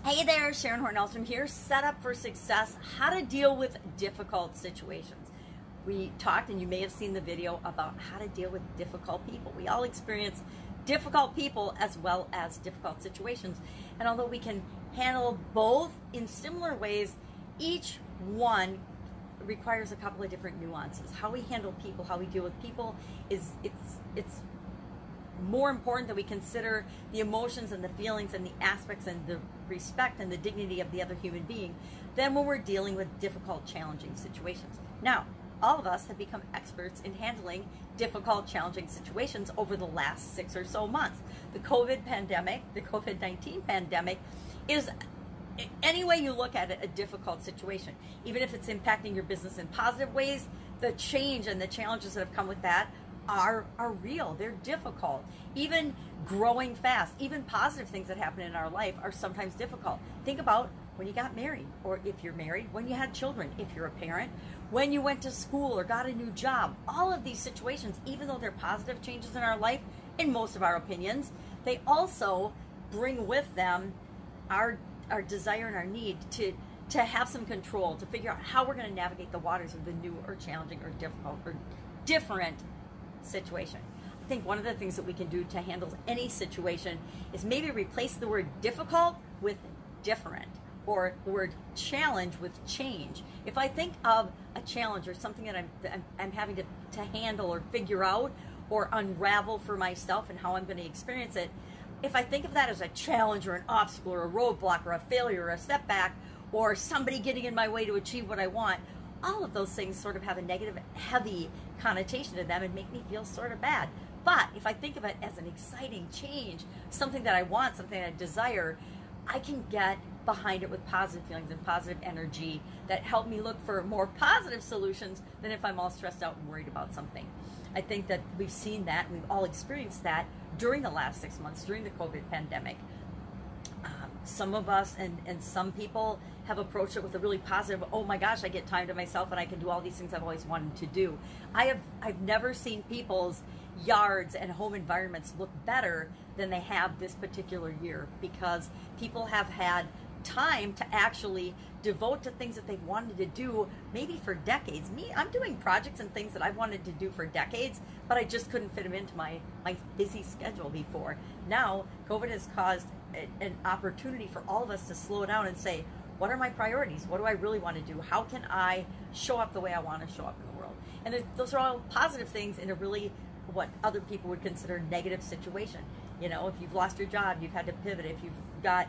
Hey there, Sharon Horne-Ellstrom here, Set Up for Success, how to deal with difficult situations. We talked, and you may have seen the video, about how to deal with difficult people. We all experience difficult people as well as difficult situations. And although we can handle both in similar ways, each one requires a couple of different nuances. How we handle people, how we deal with people, it's more important that we consider the emotions and the feelings and the aspects and the respect and the dignity of the other human being than when we're dealing with difficult, challenging situations. Now, all of us have become experts in handling difficult, challenging situations over the last 6 or so months. The COVID pandemic, the COVID-19 pandemic, is, any way you look at it, a difficult situation. Even if it's impacting your business in positive ways, the change and the challenges that have come with that are real. They're difficult. Even growing fast, even positive things that happen in our life are sometimes difficult. Think about when you got married, or if you're married, when you had children, if you're a parent, when you went to school or got a new job. All of these situations, even though they're positive changes in our life, in most of our opinions, they also bring with them our desire and our need to have some control, to figure out how we're going to navigate the waters of the new or challenging or difficult or different situation. I think one of the things that we can do to handle any situation is maybe replace the word difficult with different, or the word challenge with change. If I think of a challenge or something that I'm having to handle or figure out or unravel for myself and how I'm going to experience it, if I think of that as a challenge or an obstacle or a roadblock or a failure or a setback or somebody getting in my way to achieve what I want, all of those things sort of have a negative, heavy connotation to them and make me feel sort of bad. But if I think of it as an exciting change, something that I want, something I desire, I can get behind it with positive feelings and positive energy that help me look for more positive solutions than if I'm all stressed out and worried about something. I think that we've seen that, we've all experienced that during the last 6 months, during the COVID pandemic. Some of us and some people have approached it with a really positive, oh my gosh, I get time to myself and I can do all these things I've always wanted to do. I've never seen people's yards and home environments look better than they have this particular year, because people have had time to actually devote to things that they've wanted to do maybe for decades. I'm doing projects and things that I've wanted to do for decades, but I just couldn't fit them into my busy schedule before. Now, COVID has caused an opportunity for all of us to slow down and say, what are my priorities? What do I really want to do? How can I show up the way I want to show up in the world? And those are all positive things in a really, what other people would consider negative situation. You know, if you've lost your job, you've had to pivot, if you've got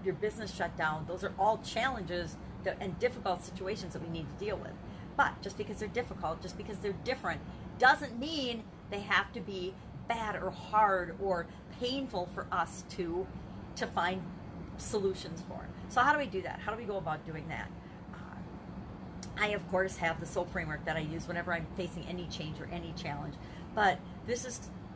your business shut down, those are all challenges and difficult situations that we need to deal with. But just because they're difficult, just because they're different, doesn't mean they have to be bad or hard or painful for us to find solutions for. So how do we do that? How do we go about doing that? I, of course, have the SOAP framework that I use whenever I'm facing any change or any challenge. But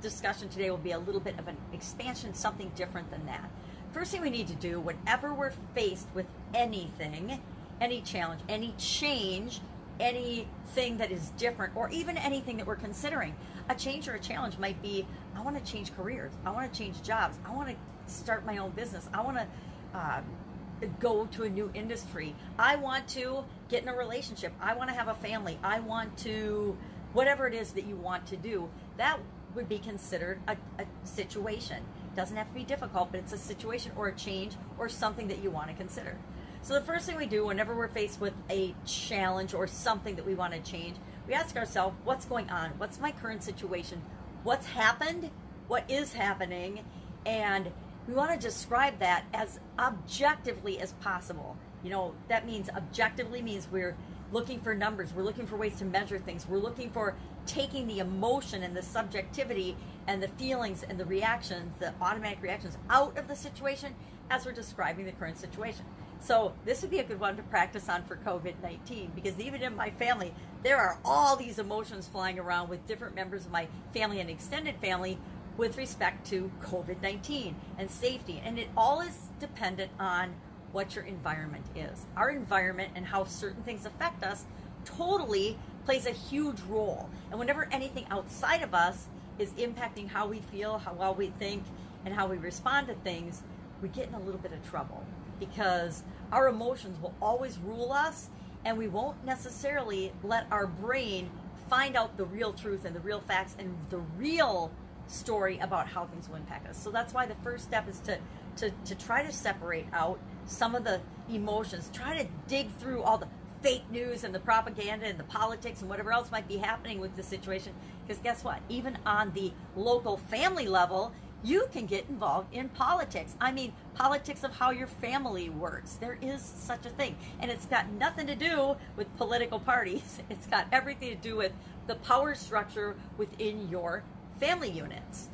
discussion today will be a little bit of an expansion, something different than that. First thing we need to do whenever we're faced with anything, any challenge, any change, anything that is different, or even anything that we're considering. A change or a challenge might be, I want to change careers, I want to change jobs, I want to start my own business, I want to go to a new industry, I want to get in a relationship, I want to have a family, I want to, whatever it is that you want to do, that would be considered a situation. It doesn't have to be difficult, but it's a situation or a change or something that you want to consider. So the first thing we do whenever we're faced with a challenge or something that we want to change, we ask ourselves, what's going on? What's my current situation? What's happened? What is happening? And we want to describe that as objectively as possible. You know, that means objectively means we're looking for numbers, we're looking for ways to measure things, we're looking for taking the emotion and the subjectivity and the feelings and the reactions, the automatic reactions out of the situation as we're describing the current situation. So this would be a good one to practice on for COVID-19, because even in my family, there are all these emotions flying around with different members of my family and extended family with respect to COVID-19 and safety. And it all is dependent on what your environment is. Our environment and how certain things affect us totally plays a huge role. And whenever anything outside of us is impacting how we feel, how well we think, and how we respond to things, we get in a little bit of trouble, because our emotions will always rule us, and we won't necessarily let our brain find out the real truth and the real facts and the real story about how things will impact us. So that's why the first step is to try to separate out some of the emotions, try to dig through all the fake news and the propaganda and the politics and whatever else might be happening with the situation. Because guess what? Even on the local family level, you can get involved in politics. I mean, politics of how your family works. There is such a thing. And it's got nothing to do with political parties. It's got everything to do with the power structure within your family units.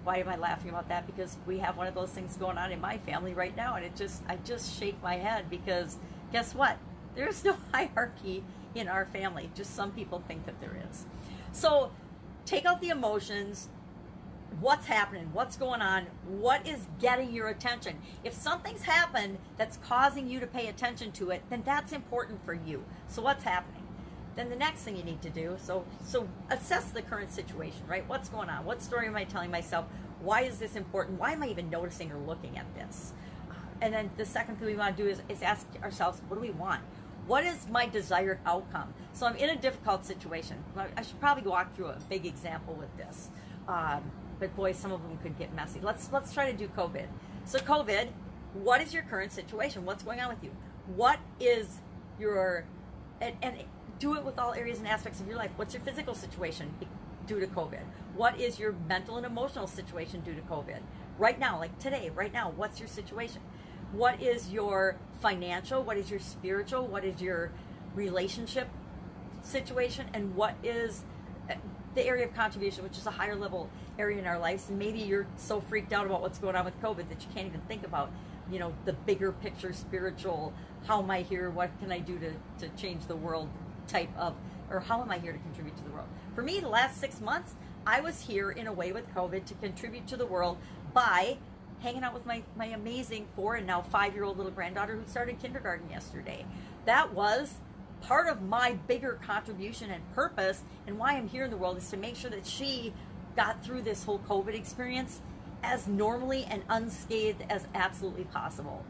Why am I laughing about that? Because we have one of those things going on in my family right now, and I just shake my head, because guess what? There's no hierarchy in our family. Just some people think that there is. So take out the emotions. What's happening? What's going on? What is getting your attention? If something's happened that's causing you to pay attention to it, then that's important for you. So what's happening? Then the next thing you need to do, so assess the current situation, right? What's going on? What story am I telling myself? Why is this important? Why am I even noticing or looking at this? And then the second thing we want to do is ask ourselves, what do we want? What is my desired outcome? So I'm in a difficult situation. I should probably walk through a big example with this. But boy, some of them could get messy. Let's try to do COVID. So COVID, what is your current situation? What's going on with you? What is your, and do it with all areas and aspects of your life. What's your physical situation due to COVID? What is your mental and emotional situation due to COVID? Right now, like today, right now, what's your situation? What is your financial? What is your spiritual? What is your relationship situation? And what is the area of contribution, which is a higher level area in our lives? And maybe you're so freaked out about what's going on with COVID that you can't even think about, you know, the bigger picture, spiritual, how am I here? What can I do to change the world type of, or how am I here to contribute to the world? For me, the last 6 months, I was here in a way with COVID to contribute to the world by hanging out with my amazing 4 and now 5-year-old little granddaughter who started kindergarten yesterday. That was part of my bigger contribution and purpose, and why I'm here in the world is to make sure that she got through this whole COVID experience as normally and unscathed as absolutely possible.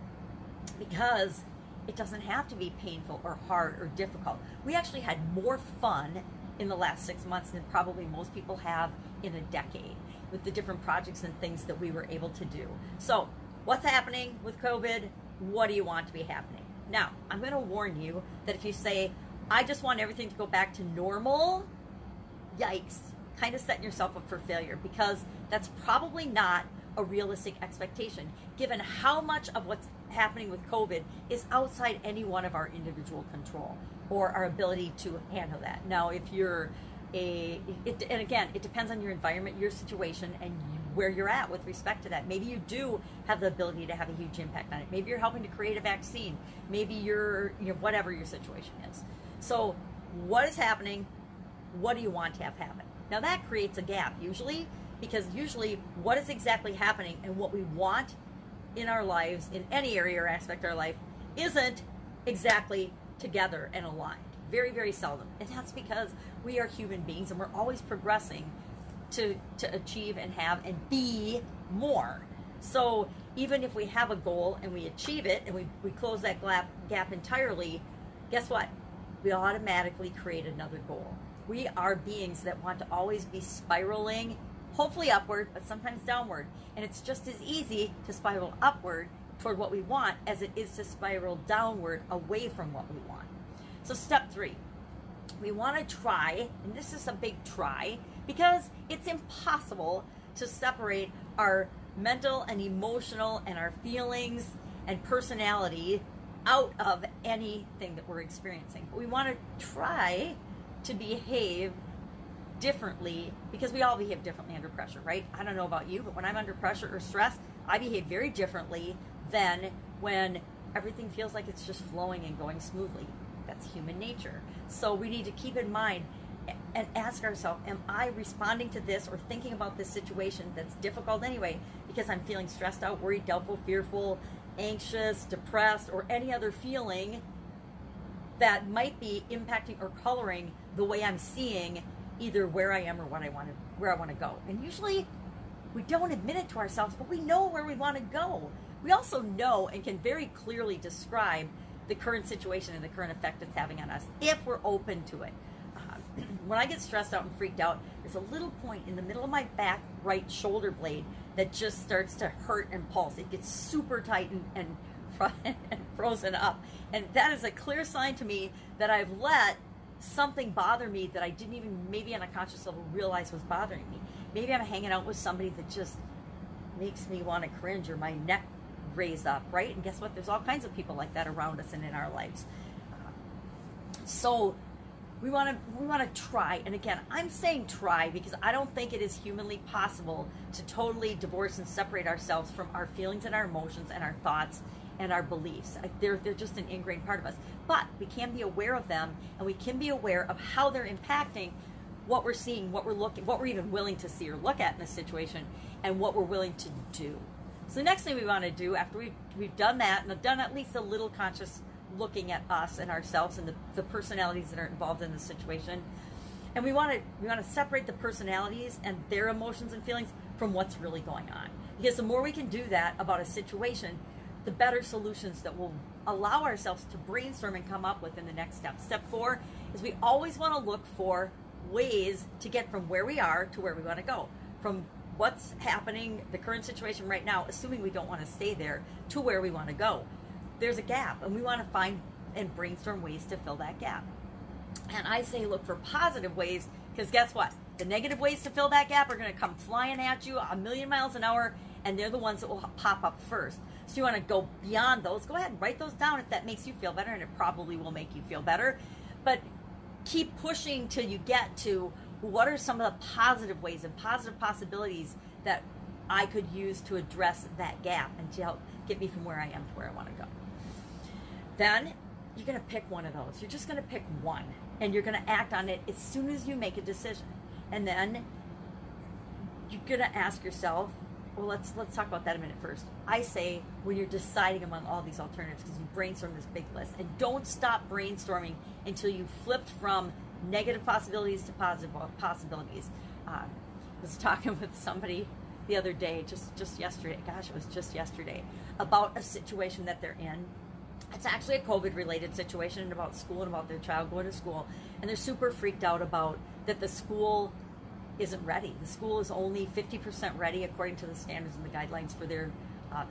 Because it doesn't have to be painful or hard or difficult. We actually had more fun in the last 6 months than probably most people have in a decade, with the different projects and things that we were able to do. So what's happening with COVID? What do you want to be happening? Now, I'm going to warn you that if you say, I just want everything to go back to normal, yikes, kind of setting yourself up for failure, because that's probably not a realistic expectation, given how much of what's happening with COVID is outside any one of our individual control or our ability to handle that. Now, if you're and again, it depends on your environment, your situation, and where you're at with respect to that. Maybe you do have the ability to have a huge impact on it. Maybe you're helping to create a vaccine. Maybe you're, you know, whatever your situation is. So what is happening? What do you want to have happen? Now that creates a gap usually, because usually what is exactly happening and what we want in our lives, in any area or aspect of our life, isn't exactly together and aligned. Very, very seldom. And that's because we are human beings and we're always progressing to achieve and have and be more. So even if we have a goal and we achieve it and we close that gap entirely, guess what? We automatically create another goal. We are beings that want to always be spiraling, hopefully upward, but sometimes downward. And it's just as easy to spiral upward toward what we want as it is to spiral downward away from what we want. So step 3, we want to try, and this is a big try, because it's impossible to separate our mental and emotional and our feelings and personality out of anything that we're experiencing. But we want to try to behave differently, because we all behave differently under pressure, right? I don't know about you, but when I'm under pressure or stress, I behave very differently than when everything feels like it's just flowing and going smoothly. That's human nature. So we need to keep in mind and ask ourselves, am I responding to this or thinking about this situation that's difficult anyway because I'm feeling stressed out, worried, doubtful, fearful, anxious, depressed, or any other feeling that might be impacting or coloring the way I'm seeing either where I am or where I want to go. And usually We don't admit it to ourselves, but we know where we want to go. We also know and can very clearly describe the current situation and the current effect it's having on us if we're open to it. When I get stressed out and freaked out, there's a little point in the middle of my back right shoulder blade that just starts to hurt and pulse. It gets super tight and frozen up. And that is a clear sign to me that I've let something bother me that I didn't even, maybe on a conscious level, realize was bothering me. Maybe I'm hanging out with somebody that just makes me want to cringe or my neck raise up, right? And guess what? There's all kinds of people like that around us and in our lives. So we want to try. And again, I'm saying try because I don't think it is humanly possible to totally divorce and separate ourselves from our feelings and our emotions and our thoughts and our beliefs. They're just an ingrained part of us. But we can be aware of them, and we can be aware of how they're impacting what we're seeing, what we're looking, what we're even willing to see or look at in this situation, and what we're willing to do. So the next thing we want to do after we've done that and have done at least a little conscious looking at us and ourselves and the personalities that are involved in the situation, and we want to separate the personalities and their emotions and feelings from what's really going on. Because the more we can do that about a situation, the better solutions that we'll allow ourselves to brainstorm and come up with in the next step. Step 4 is we always want to look for ways to get from where we are to where we want to go. From what's happening, the current situation right now, assuming we don't want to stay there, to where we want to go. There's a gap, and we want to find and brainstorm ways to fill that gap. And I say look for positive ways, because guess what? The negative ways to fill that gap are going to come flying at you a million miles an hour, and they're the ones that will pop up first. So you want to go beyond those. Go ahead and write those down if that makes you feel better, and it probably will make you feel better. But keep pushing till you get to what are some of the positive ways and positive possibilities that I could use to address that gap and to help get me from where I am to where I want to go. Then you're going to pick one of those. You're just going to pick one, and you're going to act on it as soon as you make a decision. And then you're going to ask yourself, well, let's talk about that a minute first. I say when you're deciding among all these alternatives, because you brainstorm this big list, and don't stop brainstorming until you flipped from negative possibilities to positive possibilities. I was talking with somebody the other day, just yesterday, gosh, it was just yesterday, about a situation that they're in. It's actually a COVID-related situation, and about school and about their child going to school, and they're super freaked out about that the school isn't ready. The school is only 50% ready according to the standards and the guidelines for their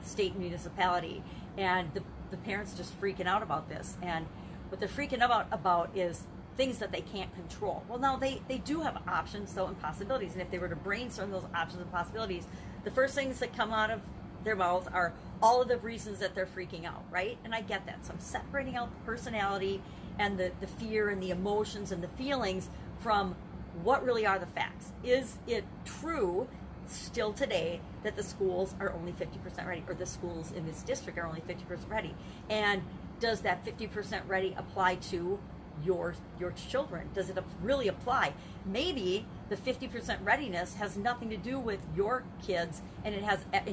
state and municipality, and the parents just freaking out about this. And what they're freaking about is things that they can't control. Well, now they do have options though and possibilities, and if they were to brainstorm those options and possibilities, the first things that come out of their mouths are all of the reasons that they're freaking out, right? And I get that. So I'm separating out the personality and the fear and the emotions and the feelings from what really are the facts. Is it true still today that the schools are only 50% ready, or the schools in this district are only 50% ready? And does that 50% ready apply to your children? Does it really apply? Maybe the 50% readiness has nothing to do with your kids, and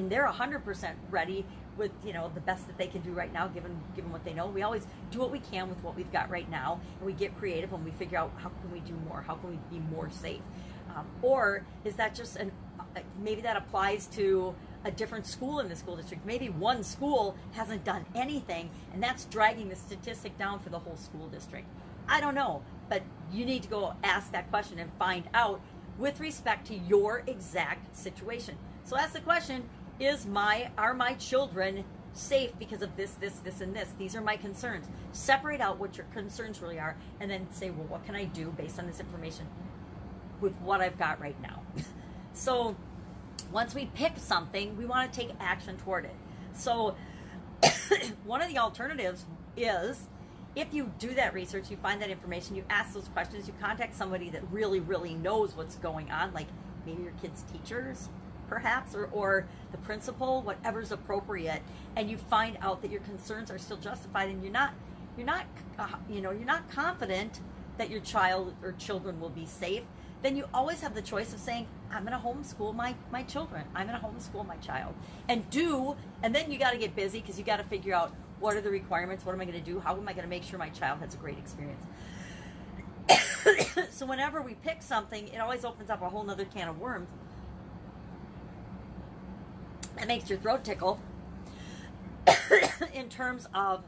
they're 100% ready with the best that they can do right now, given what they know. We always do what we can with what we've got right now, and we get creative and we figure out how can we do more, how can we be more safe, or is that just maybe that applies to a different school in the school district. Maybe one school hasn't done anything, and that's dragging the statistic down for the whole school district. I don't know, but you need to go ask that question and find out with respect to your exact situation. So ask the question, are my children safe because of this, and this? These are my concerns. Separate out what your concerns really are, and then say, well, what can I do based on this information with what I've got right now? So once we pick something, we want to take action toward it. So one of the alternatives is, if you do that research, you find that information, you ask those questions, you contact somebody that really, really knows what's going on, like maybe your kid's teachers, perhaps, or the principal, whatever's appropriate, and you find out that your concerns are still justified, and you're not confident that your child or children will be safe, then you always have the choice of saying, I'm going to homeschool my children. I'm going to homeschool my child. And then you got to get busy, because you got to figure out, what are the requirements? What am I going to do? How am I going to make sure my child has a great experience? So whenever we pick something, it always opens up a whole nother can of worms that makes your throat tickle in terms of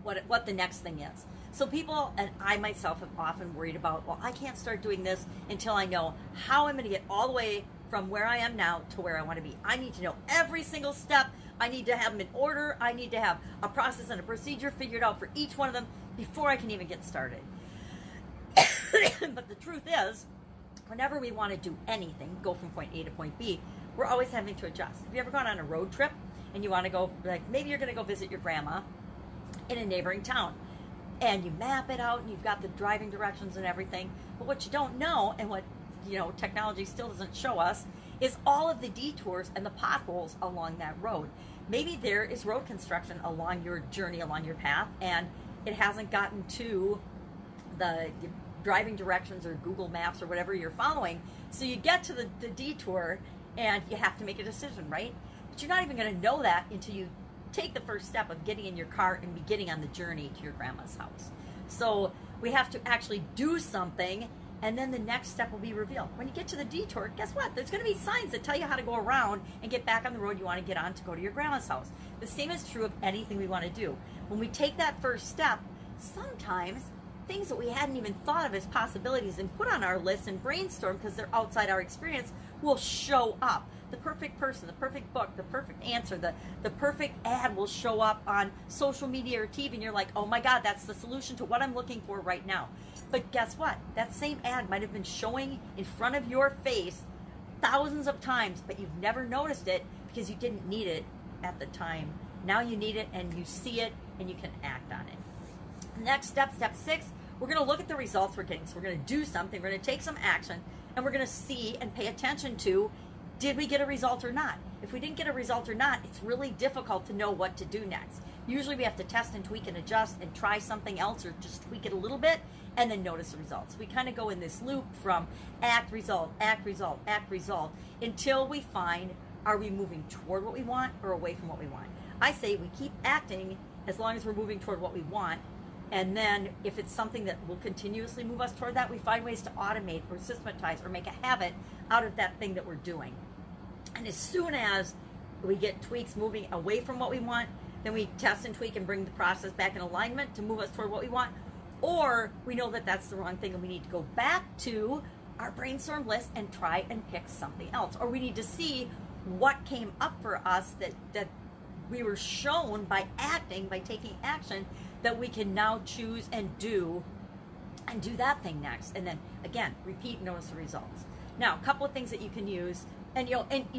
what the next thing is. So people, and I myself, have often worried about, well, I can't start doing this until I know how I'm going to get all the way from where I am now to where I want to be. I need to know every single step. I need to have them in order. I need to have a process and a procedure figured out for each one of them before I can even get started. But the truth is, whenever we want to do anything, go from point A to point B, we're always having to adjust. Have you ever gone on a road trip and you want to go, like maybe you're going to go visit your grandma in a neighboring town, and you map it out and you've got the driving directions and everything, but what you don't know, and what technology still doesn't show us, is all of the detours and the potholes along that road. Maybe there is road construction along your journey, along your path, and it hasn't gotten to the driving directions or Google Maps or whatever you're following. So you get to the detour and you have to make a decision, right? But you're not even going to know that until you take the first step of getting in your car and beginning on the journey to your grandma's house. So we have to actually do something, and then the next step will be revealed. When you get to the detour, guess what? There's going to be signs that tell you how to go around and get back on the road you want to get on to go to your grandma's house. The same is true of anything we want to do. When we take that first step, sometimes things that we hadn't even thought of as possibilities and put on our list and brainstorm because they're outside our experience will show up. The perfect person, the perfect book, the perfect answer, the perfect ad will show up on social media or TV, and you're like, oh my God, that's the solution to what I'm looking for right now. But guess what? That same ad might have been showing in front of your face thousands of times, but you've never noticed it because you didn't need it at the time. Now you need it, and you see it, and you can act on it. Next step, step 6, we're going to look at the results we're getting. So we're going to do something, we're going to take some action, and we're going to see and pay attention to, did we get a result or not? If we didn't get a result or not, it's really difficult to know what to do next. Usually we have to test and tweak and adjust and try something else, or just tweak it a little bit and then notice the results. We kind of go in this loop from act, result, act, result, act, result, until we find, are we moving toward what we want or away from what we want? I say we keep acting as long as we're moving toward what we want. And then if it's something that will continuously move us toward that, we find ways to automate or systematize or make a habit out of that thing that we're doing. And as soon as we get tweaks moving away from what we want, then we test and tweak and bring the process back in alignment to move us toward what we want. Or we know that that's the wrong thing and we need to go back to our brainstorm list and try and pick something else. Or we need to see what came up for us that we were shown by acting, by taking action, that we can now choose and do that thing next. And then again, repeat and notice the results. Now, a couple of things that you can use, and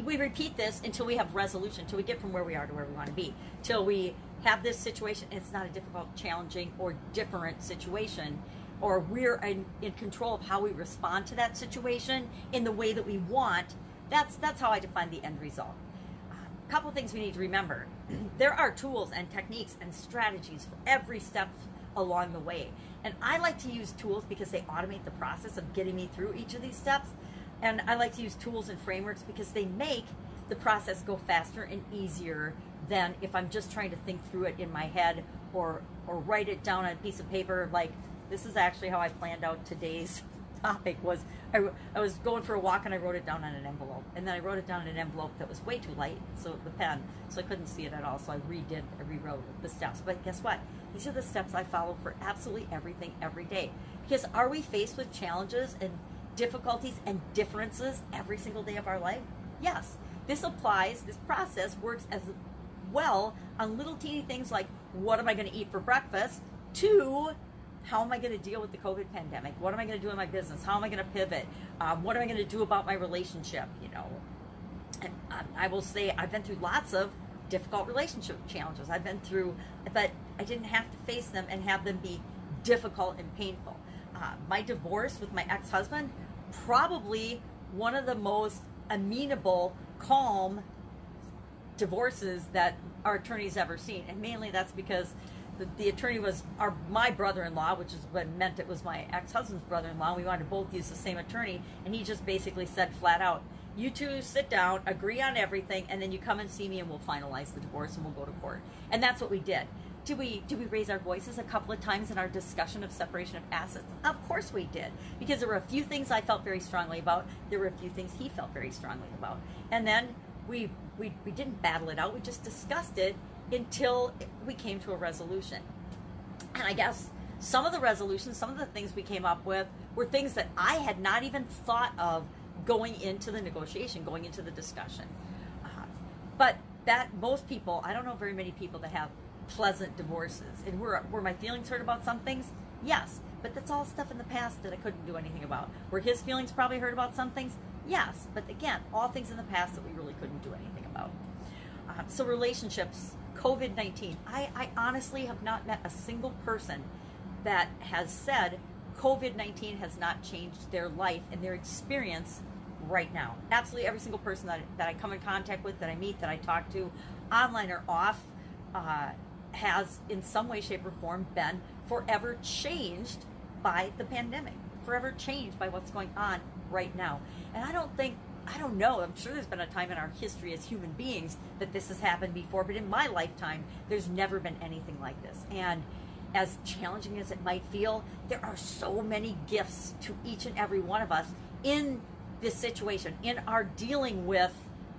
we repeat this until we have resolution, until we get from where we are to where we want to be, till we have this situation, and it's not a difficult, challenging, or different situation, or we're in control of how we respond to that situation in the way that we want. That's how I define the end result. A couple of things we need to remember. There are tools and techniques and strategies for every step along the way. And I like to use tools because they automate the process of getting me through each of these steps. And I like to use tools and frameworks because they make the process go faster and easier than if I'm just trying to think through it in my head or write it down on a piece of paper. Like, this is actually how I planned out today's topic. Was I was going for a walk and I wrote it down on an envelope, and then I wrote it down in an envelope that was way too light, so the pen, so I couldn't see it at all, so I rewrote the steps. But guess what? These are the steps I follow for absolutely everything every day. Because are we faced with challenges and difficulties and differences every single day of our life? Yes. This applies, this process works as well on little teeny things like, what am I going to eat for breakfast, to how am I going to deal with the COVID pandemic? What am I going to do in my business? How am I going to pivot? What am I going to do about my relationship? And I will say I've been through lots of difficult relationship challenges. I've been through, but I didn't have to face them and have them be difficult and painful. My divorce with my ex-husband, probably one of the most amenable, calm divorces that our attorney's ever seen. And mainly that's because the attorney was my brother-in-law, which is what meant it was my ex-husband's brother-in-law. We wanted to both use the same attorney, and he just basically said flat out, you two sit down, agree on everything, and then you come and see me and we'll finalize the divorce and we'll go to court. And that's what we did. Did we raise our voices a couple of times in our discussion of separation of assets? Of course we did, because there were a few things I felt very strongly about. There were a few things he felt very strongly about. And then we didn't battle it out. We just discussed it until we came to a resolution. And I guess some of the resolutions, some of the things we came up with were things that I had not even thought of going into the negotiation, going into the discussion. But that most people, I don't know very many people that have pleasant divorces. And were my feelings hurt about some things? Yes. But that's all stuff in the past that I couldn't do anything about. Were his feelings probably hurt about some things? Yes. But again, all things in the past that we really couldn't do anything about. So relationships, COVID-19. I honestly have not met a single person that has said COVID-19 has not changed their life and their experience right now. Absolutely every single person that I come in contact with, that I meet, that I talk to, online or off, has in some way, shape, or form been forever changed by the pandemic, forever changed by what's going on right now. And I don't know, I'm sure there's been a time in our history as human beings that this has happened before, but in my lifetime, there's never been anything like this. And as challenging as it might feel, there are so many gifts to each and every one of us in this situation, in our dealing with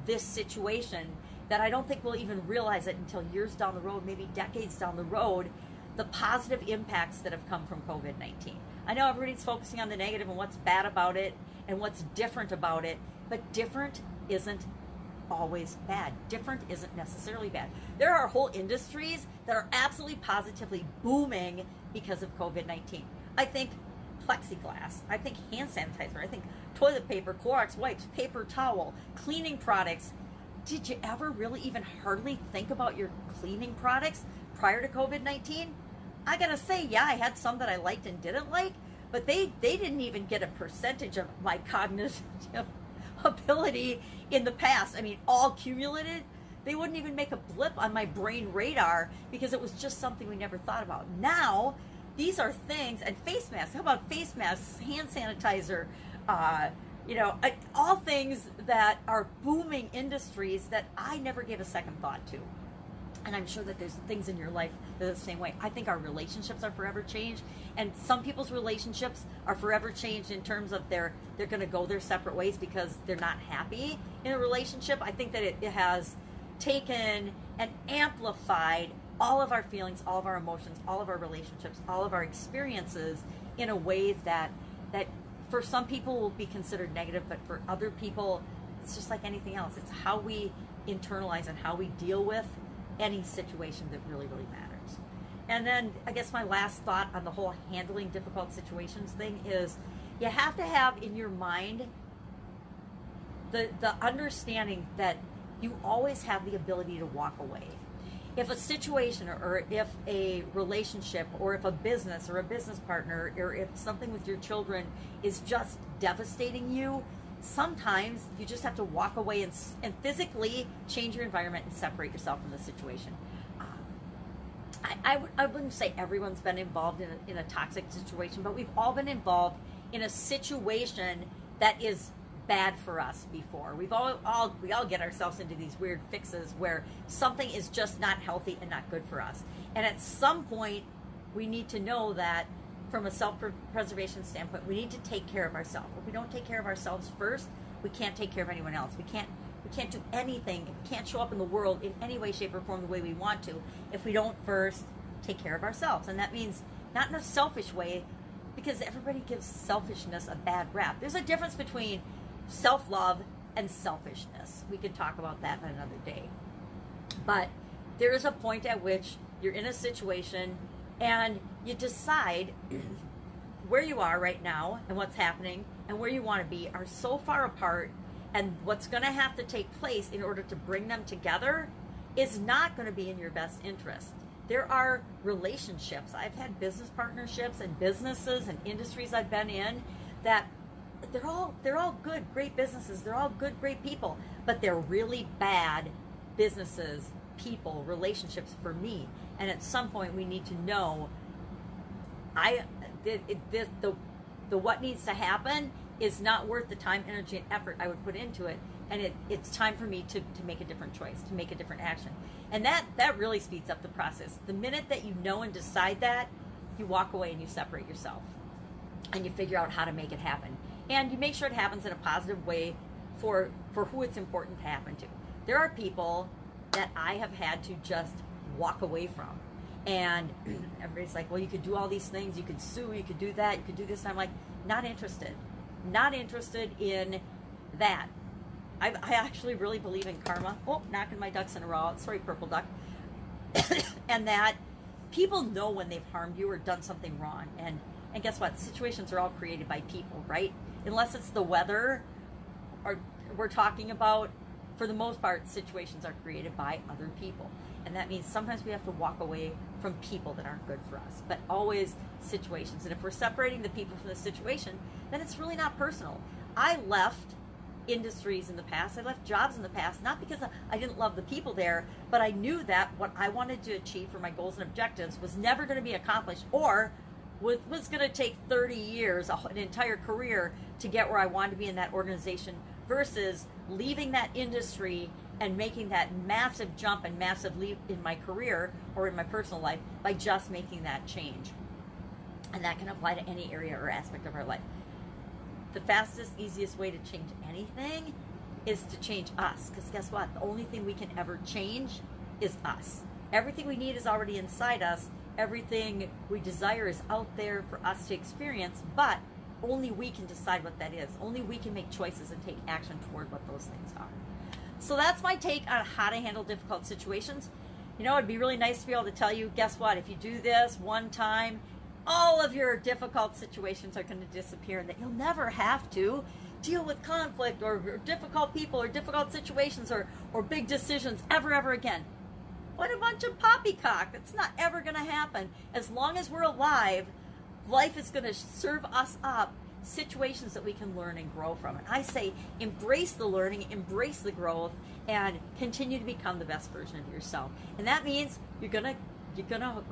this situation, that I don't think we'll even realize it until years down the road, maybe decades down the road, the positive impacts that have come from COVID-19. I know everybody's focusing on the negative and what's bad about it and what's different about it, but different isn't always bad. Different isn't necessarily bad. There are whole industries that are absolutely positively booming because of COVID-19. I think plexiglass, I think hand sanitizer, I think toilet paper, Clorox wipes, paper towel, cleaning products. Did you ever really even hardly think about your cleaning products prior to COVID-19? I gotta say, yeah, I had some that I liked and didn't like, but they didn't even get a percentage of my cognitive ability in the past. I mean, all cumulated, they wouldn't even make a blip on my brain radar because it was just something we never thought about. Now, these are things, and face masks, how about face masks, hand sanitizer, all things that are booming industries that I never gave a second thought to. And I'm sure that there's things in your life that are the same way. I think our relationships are forever changed, and some people's relationships are forever changed in terms of they're going to go their separate ways because they're not happy in a relationship. I think that it has taken and amplified all of our feelings, all of our emotions, all of our relationships, all of our experiences in a way that for some people will be considered negative, but for other people, it's just like anything else. It's how we internalize and how we deal with any situation that really, really matters. And then I guess my last thought on the whole handling difficult situations thing is you have to have in your mind the understanding that you always have the ability to walk away. If a situation or if a relationship or if a business or a business partner or if something with your children is just devastating you, sometimes you just have to walk away and physically change your environment and separate yourself from the situation. I wouldn't say everyone's been involved in a toxic situation, but we've all been involved in a situation that is bad for us before. We all get ourselves into these weird fixes where something is just not healthy and not good for us. And at some point, we need to know that from a self-preservation standpoint, we need to take care of ourselves. If we don't take care of ourselves first, we can't take care of anyone else. We can't do anything. We can't show up in the world in any way, shape, or form the way we want to if we don't first take care of ourselves. And that means not in a selfish way, because everybody gives selfishness a bad rap. There's a difference between self-love and selfishness. We could talk about that another day. But there is a point at which you're in a situation and you decide where you are right now and what's happening and where you want to be are so far apart, and what's going to have to take place in order to bring them together is not going to be in your best interest. There are relationships. I've had business partnerships and businesses and industries I've been in that they're all good, great businesses. They're all good, great people, but they're really bad businesses, people, relationships for me. And at some point, we need to know the what needs to happen is not worth the time, energy, and effort I would put into it. And it's time for me to make a different choice, to make a different action. And that really speeds up the process. The minute that you know and decide that, you walk away and you separate yourself. And you figure out how to make it happen. And you make sure it happens in a positive way for who it's important to happen to. There are people that I have had to just walk away from. And everybody's like, well, you could do all these things. You could sue, you could do that, you could do this. And I'm like, not interested. Not interested in that. I actually really believe in karma. Oh, knocking my ducks in a row. Sorry, purple duck. And that people know when they've harmed you or done something wrong. And guess what? Situations are all created by people, right? Unless it's the weather or we're talking about, for the most part, situations are created by other people. And that means sometimes we have to walk away from people that aren't good for us, but always situations. And if we're separating the people from the situation, then it's really not personal. I left industries in the past, I left jobs in the past, not because I didn't love the people there, but I knew that what I wanted to achieve for my goals and objectives was never going to be accomplished, or was going to take 30 years, an entire career, to get where I wanted to be in that organization, versus leaving that industry and making that massive jump and massive leap in my career or in my personal life by just making that change. And that can apply to any area or aspect of our life. The fastest, easiest way to change anything is to change us. Because guess what? The only thing we can ever change is us. Everything we need is already inside us. Everything we desire is out there for us to experience, but only we can decide what that is. Only we can make choices and take action toward what those things are. So that's my take on how to handle difficult situations. You know, it'd be really nice to be able to tell you, guess what? If you do this one time, all of your difficult situations are going to disappear, and that you'll never have to deal with conflict or difficult people or difficult situations or big decisions ever again. What a bunch of poppycock. It's not ever going to happen. As long as we're alive, life is going to serve us up situations that we can learn and grow from. And I say embrace the learning, embrace the growth, and continue to become the best version of yourself. And that means you're gonna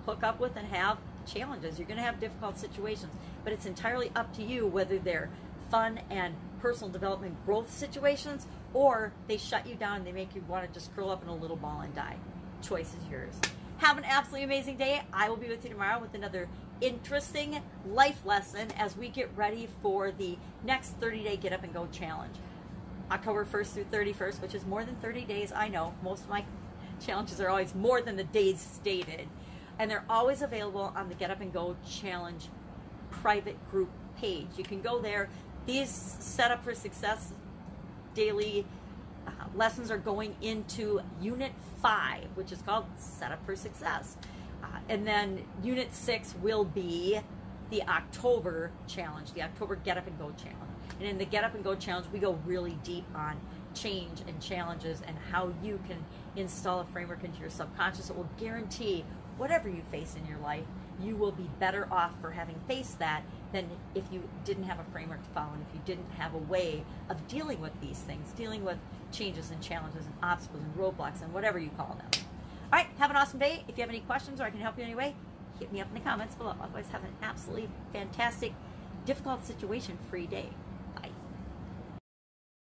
hook up with and have challenges. You're gonna have difficult situations, but it's entirely up to you whether they're fun and personal development growth situations, or they shut you down and they make you want to just curl up in a little ball and die. Choice is yours. Have an absolutely amazing day. I will be with you tomorrow with another interesting life lesson as we get ready for the next 30-day Get Up and Go challenge. October 1st through 31st, which is more than 30 days. I know most of my challenges are always more than the days stated. And they're always available on the Get Up and Go challenge private group page. You can go there. These Set Up for Success daily lessons are going into Unit 5, which is called Set Up for Success. And then Unit 6 will be the October challenge, the October Get Up and Go challenge. And in the Get Up and Go challenge, we go really deep on change and challenges and how you can install a framework into your subconscious that will guarantee whatever you face in your life, you will be better off for having faced that than if you didn't have a framework to follow and if you didn't have a way of dealing with these things, dealing with changes and challenges and obstacles and roadblocks and whatever you call them. All right, have an awesome day. If you have any questions or I can help you in any way, hit me up in the comments below. Otherwise, have an absolutely fantastic, difficult situation-free day.